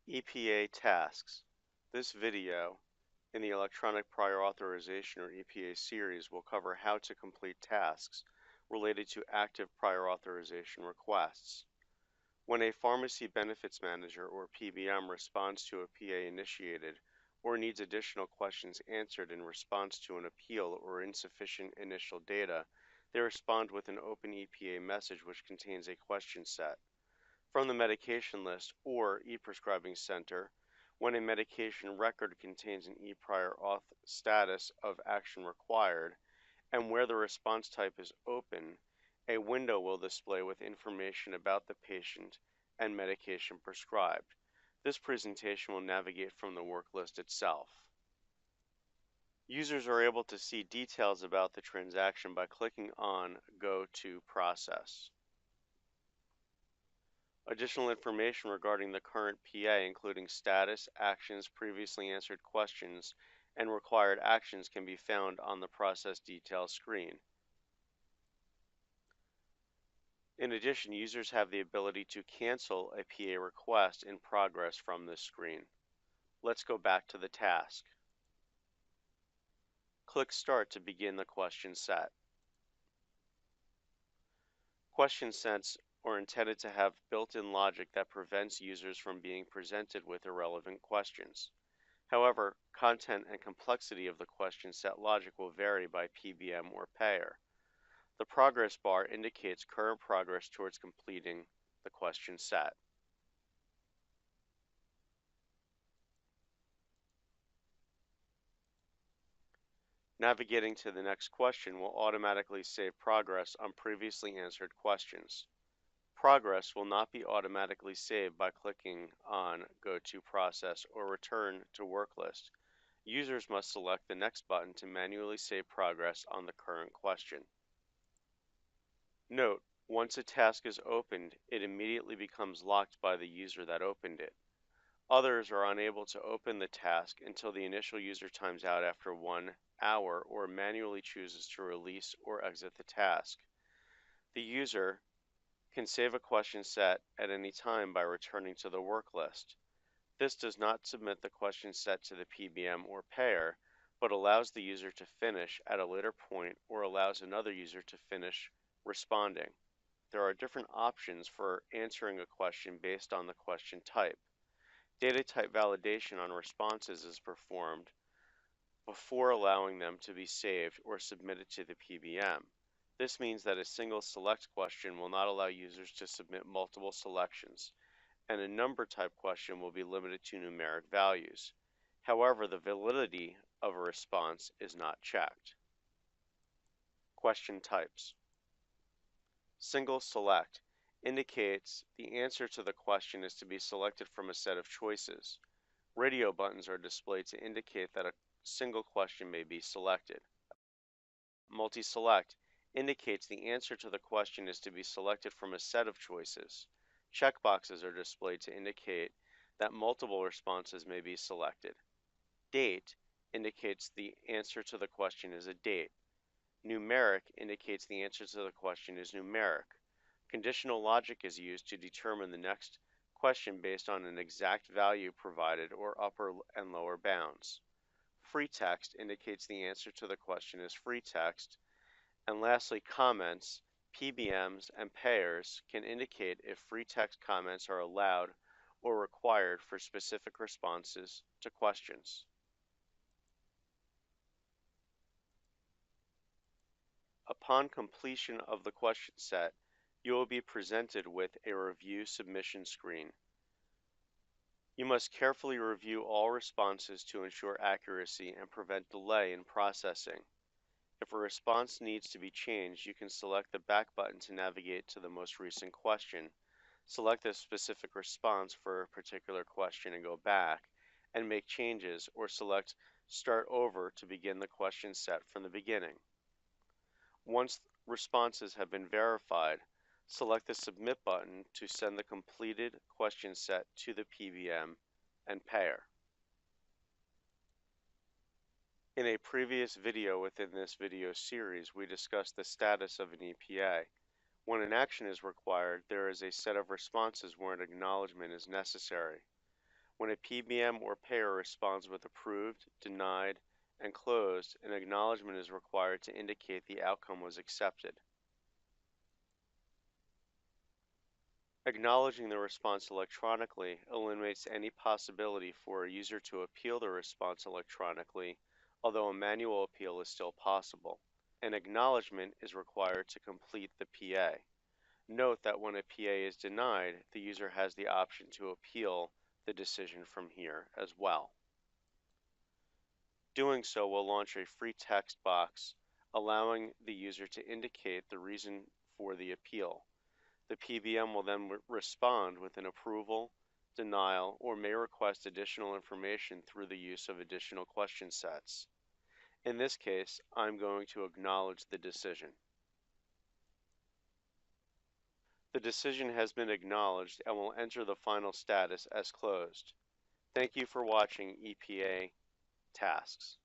ePA tasks. This video in the Electronic Prior Authorization or ePA series will cover how to complete tasks related to active prior authorization requests. When a Pharmacy Benefits Manager or PBM responds to a PA initiated or needs additional questions answered in response to an appeal or insufficient initial data, they respond with an open ePA message which contains a question set. From the medication list or e-prescribing center, when a medication record contains an e-prior auth status of action required, and where the response type is open, a window will display with information about the patient and medication prescribed. This presentation will navigate from the work list itself. Users are able to see details about the transaction by clicking on Go to Process. Additional information regarding the current PA, including status, actions, previously answered questions, and required actions, can be found on the Process Details screen. In addition, users have the ability to cancel a PA request in progress from this screen. Let's go back to the task. Click Start to begin the question set. Question sets are intended to have built-in logic that prevents users from being presented with irrelevant questions. However, content and complexity of the question set logic will vary by PBM or payer. The progress bar indicates current progress towards completing the question set. Navigating to the next question will automatically save progress on previously answered questions. Progress will not be automatically saved by clicking on Go to Process or Return to Work List. Users must select the next button to manually save progress on the current question. Note, once a task is opened, it immediately becomes locked by the user that opened it. Others are unable to open the task until the initial user times out after 1 hour or manually chooses to release or exit the task. The user can save a question set at any time by returning to the work list. This does not submit the question set to the PBM or payer, but allows the user to finish at a later point or allows another user to finish responding. There are different options for answering a question based on the question type. Data type validation on responses is performed before allowing them to be saved or submitted to the PBM. This means that a single select question will not allow users to submit multiple selections, and a number type question will be limited to numeric values. However, the validity of a response is not checked. Question types. Single select indicates the answer to the question is to be selected from a set of choices. Radio buttons are displayed to indicate that a single question may be selected. Multi-select indicates the answer to the question is to be selected from a set of choices. Checkboxes are displayed to indicate that multiple responses may be selected. Date indicates the answer to the question is a date. Numeric indicates the answer to the question is numeric. Conditional logic is used to determine the next question based on an exact value provided or upper and lower bounds. Free text indicates the answer to the question is free text. And lastly, comments, PBMs, and payers can indicate if free text comments are allowed or required for specific responses to questions. Upon completion of the question set, you will be presented with a review submission screen. You must carefully review all responses to ensure accuracy and prevent delay in processing. If a response needs to be changed, you can select the back button to navigate to the most recent question, select a specific response for a particular question and go back, and make changes, or select Start Over to begin the question set from the beginning. Once responses have been verified, select the Submit button to send the completed question set to the PBM and payer. In a previous video within this video series, we discussed the status of an ePA. When an action is required, there is a set of responses where an acknowledgement is necessary. When a PBM or payer responds with approved, denied, and closed, an acknowledgement is required to indicate the outcome was accepted. Acknowledging the response electronically eliminates any possibility for a user to appeal the response electronically, although a manual appeal is still possible. An acknowledgement is required to complete the PA. Note that when a PA is denied, the user has the option to appeal the decision from here as well. Doing so will launch a free text box allowing the user to indicate the reason for the appeal. The PBM will then respond with an approval, denial, or may request additional information through the use of additional question sets. In this case, I'm going to acknowledge the decision. The decision has been acknowledged and will enter the final status as closed. Thank you for watching ePA tasks.